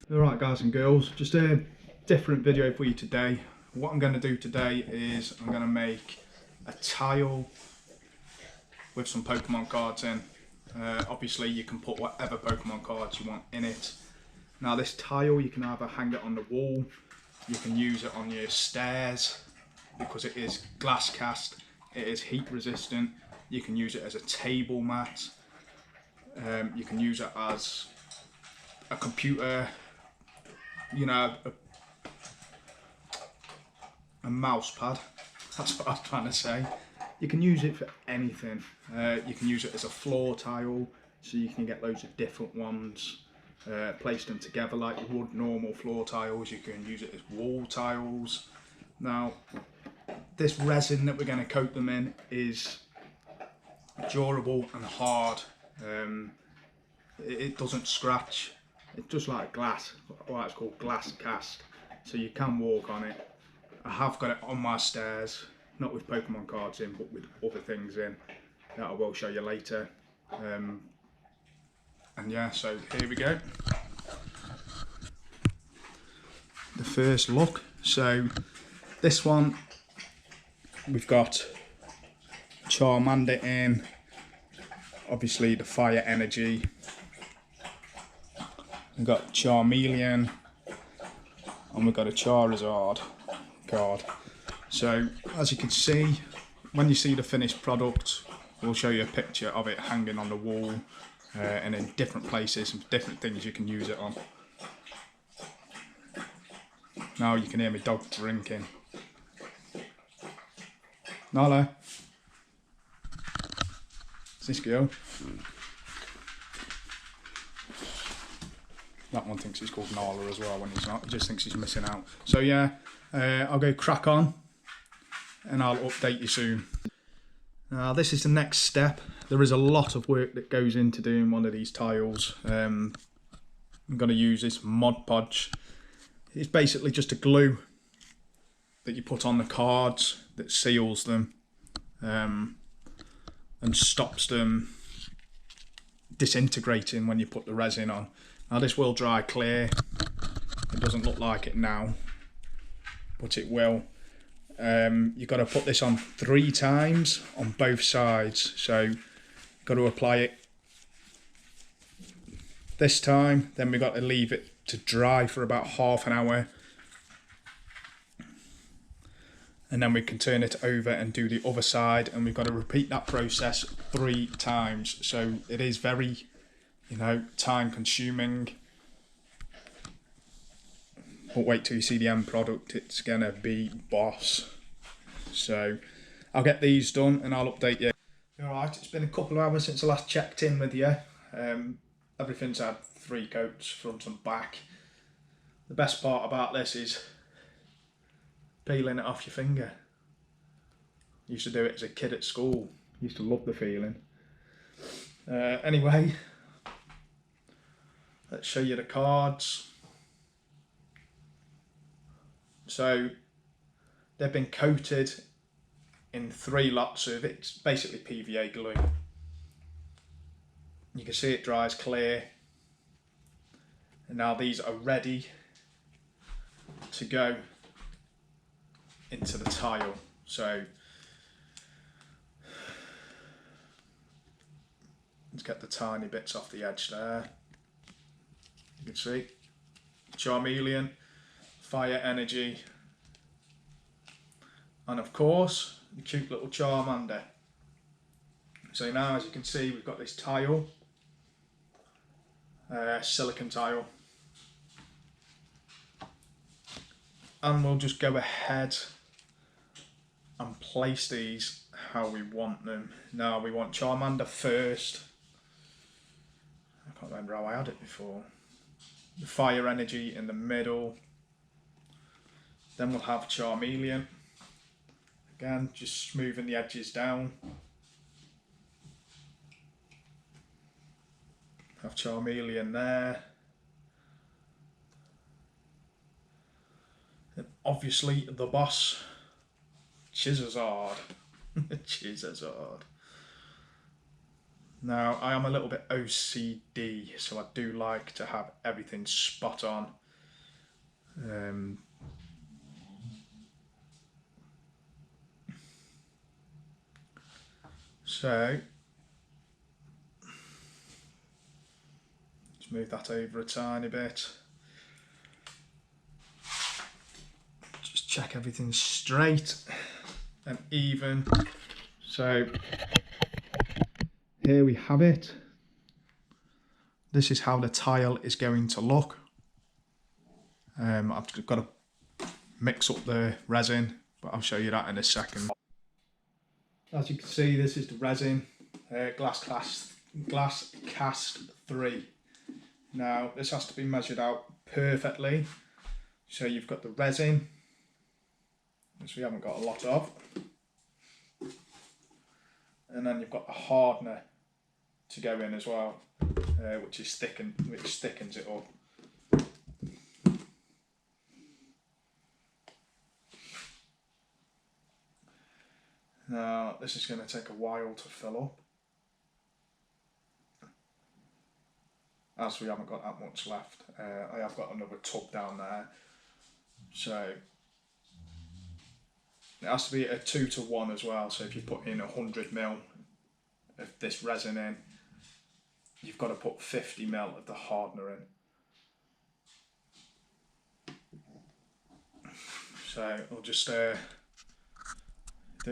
Alright guys and girls, just a different video for you today. What I'm going to do today is I'm going to make a tile with some Pokemon cards in. Obviously you can put whatever Pokemon cards you want in it. Now this tile you can either hang it on the wall, you can use it on your stairs because it is glass cast, it is heat resistant. You can use it as a table mat, you can use it as a computer, you know, a mouse pad, that's what I was trying to say. You can use it for anything. You can use it as a floor tile, so you can get loads of different ones, place them together like you would normal floor tiles. You can use it as wall tiles. Now, this resin that we're going to coat them in is durable and hard. It doesn't scratch. It's just like glass, why it's called glass cast, so you can walk on it. I have got it on my stairs, not with Pokemon cards in, but with other things in that I will show you later. And yeah, so here we go. The first look. So this one, we've got Charmander in, obviously the fire energy. We've got Charmeleon, and we've got a Charizard card. So as you can see, when you see the finished product, we'll show you a picture of it hanging on the wall and in different places and different things you can use it on. Now you can hear my dog drinking. Nala, is this girl? That one thinks he's called Nala as well when he's not. He just thinks he's missing out. So yeah, I'll go crack on and I'll update you soon. Now this is the next step. There is a lot of work that goes into doing one of these tiles. I'm going to use this Mod Podge. It's basically just a glue that you put on the cards that seals them and stops them disintegrating when you put the resin on. Now this will dry clear. It doesn't look like it now, but it will. You've got to put this on 3 times on both sides. So you've got to apply it this time, then we've got to leave it to dry for about half an hour. And then we can turn it over and do the other side, and we've got to repeat that process 3 times. So it is very, time consuming. But wait till you see the end product, it's gonna be boss. So I'll get these done and I'll update you. Alright, it's been a couple of hours since I last checked in with you. Everything's had 3 coats, front and back. The best part about this is peeling it off your finger. Used to do it as a kid at school. Used to love the feeling. Anyway, let's show you the cards. So they've been coated in 3 lots of it's basically PVA glue. You can see it dries clear. And now these are ready to go into the tile. So let's get the tiny bits off the edge there. You can see Charmeleon, fire energy, and of course the cute little Charmander. So now as you can see we've got this tile, silicone tile, and we'll just go ahead and place these how we want them. Now we want Charmander first. I can't remember how I had it before. The fire energy in the middle. Then we'll have Charmeleon. Again, just smoothing the edges down. Have Charmeleon there. And obviously the boss, Charizard. Charizard. Now, I am a little bit OCD, so I do like to have everything spot on. So, let's move that over a tiny bit. Just check everything's straight and even. So, here we have it. This is how the tile is going to look. I've got to mix up the resin, but I'll show you that in a second. As you can see, this is the resin, glass cast 3. Now this has to be measured out perfectly. So you've got the resin, which we haven't got a lot of, and then you've got the hardener to go in as well, which thickens it up. Now this is going to take a while to fill up, as we haven't got that much left. I have got another tub down there, so it has to be a 2-to-1 as well. So if you put in 100 ml of this resin in, you've got to put 50 ml of the hardener in. So I'll just do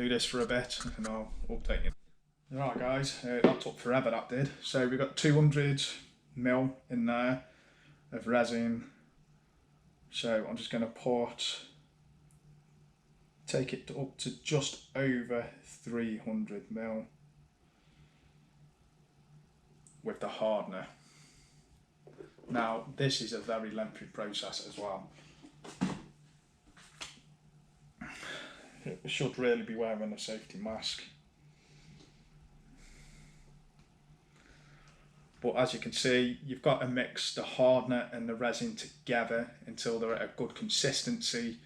this for a bit and I'll update you. Right guys, that took forever, that did. So we've got 200 ml in there of resin. So I'm just going to take it up to just over 300 ml with the hardener. Now this is a very lengthy process as well. You should really be wearing a safety mask. But as you can see, you've got to mix the hardener and the resin together until they're at a good consistency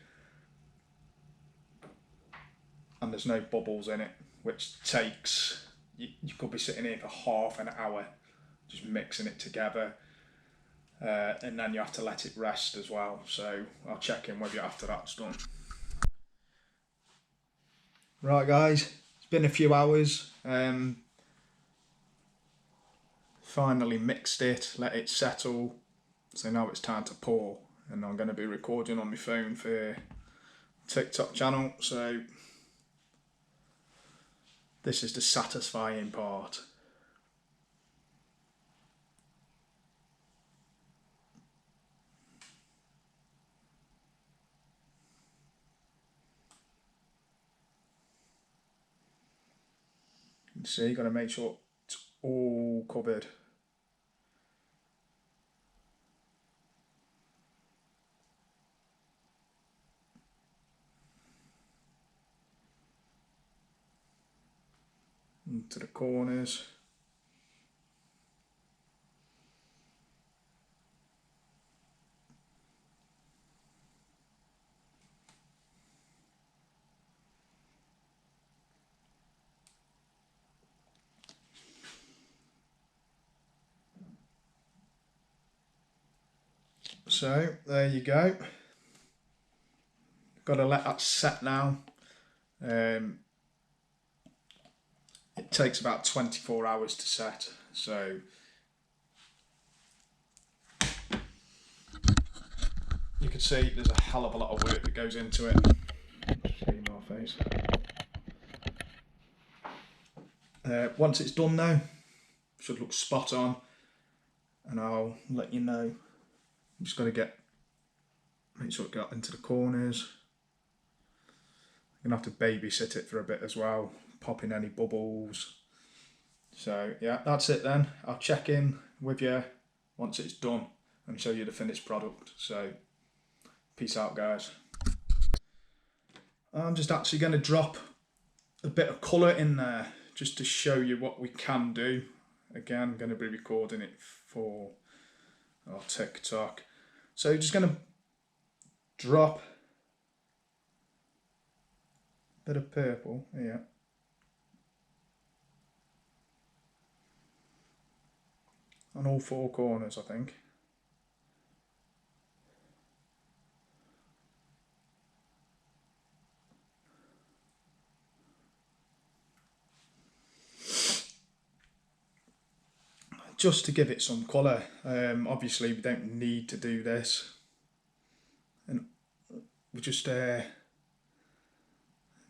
and there's no bubbles in it, which takes, you could be sitting here for half an hour just mixing it together, and then you have to let it rest as well. So I'll check in with you after that's done. Right guys, it's been a few hours. Finally mixed it, let it settle, so now it's time to pour, and I'm going to be recording on my phone for TikTok channel, so this is the satisfying part. You can see, you've got to make sure it's all covered. Into the corners. So there you go. Got to let that set now. It takes about 24 hours to set, so you can see there's a hell of a lot of work that goes into it. See my face. Once it's done though, should look spot on, and I'll let you know. I'm just got to make sure it got into the corners. I'm going to have to babysit it for a bit as well, pop in any bubbles. So yeah, that's it then. I'll check in with you once it's done and show you the finished product. So peace out guys. I'm just actually going to drop a bit of colour in there just to show you what we can do. Again, I'm going to be recording it for our TikTok. So just going to drop a bit of purple here. on all four corners, I think. Just to give it some colour. Obviously we don't need to do this, and we just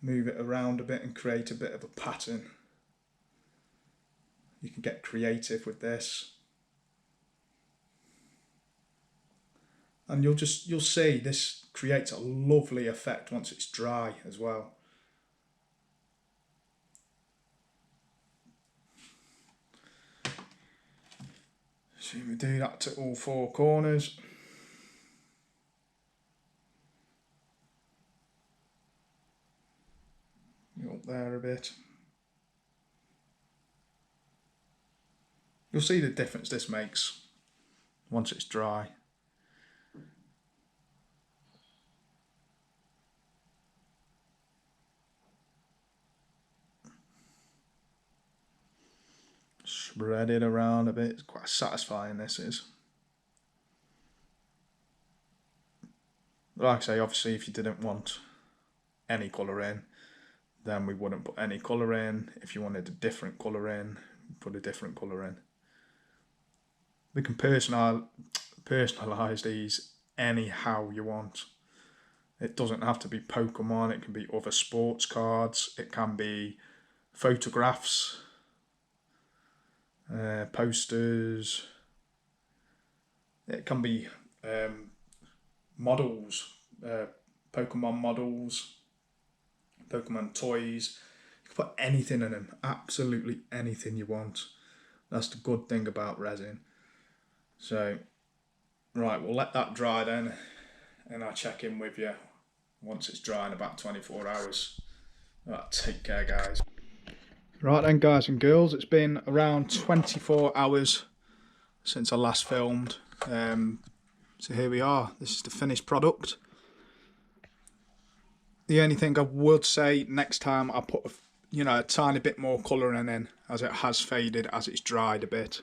move it around a bit and create a bit of a pattern. You can get creative with this, and you'll see this creates a lovely effect once it's dry as well. So we do that to all four corners. Up there a bit. You'll see the difference this makes once it's dry. Spread it around a bit. It's quite satisfying, this is. Like I say, obviously if you didn't want any colour in, then we wouldn't put any colour in. If you wanted a different colour in, put a different colour in. We can personalise these anyhow you want. It doesn't have to be Pokemon, it can be other sports cards, it can be photographs, posters, it can be models, Pokemon models, Pokemon toys. You can put anything in them, absolutely anything you want. That's the good thing about resin. So, right, we'll let that dry then, and I'll check in with you once it's dry in about 24 hours. Right, take care, guys. Right then, guys and girls, it's been around 24 hours since I last filmed. So here we are. This is the finished product. The only thing I would say, next time I put a tiny bit more colouring in, as it has faded as it's dried a bit.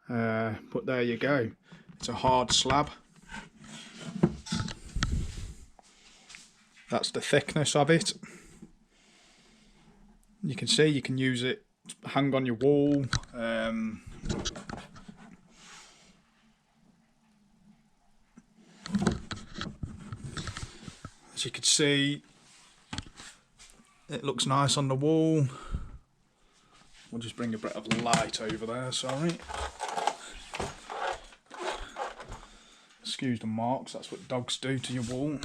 But there you go. It's a hard slab. That's the thickness of it. You can see you can use it to hang on your wall. As you can see, it looks nice on the wall. We'll just bring a bit of light over there, sorry. Excuse the marks, that's what dogs do to your wall.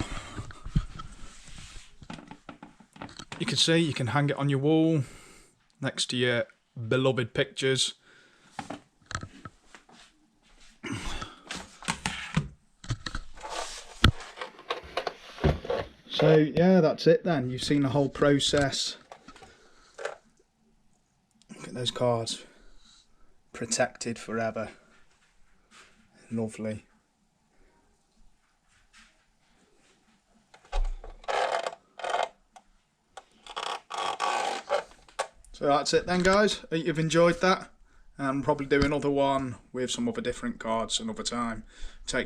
You can see you can hang it on your wall next to your beloved pictures. So yeah, that's it then. You've seen the whole process. Look at those cards. Protected forever. Lovely. So that's it then, guys. I hope you've enjoyed that. And probably do another one with some other different cards another time. Take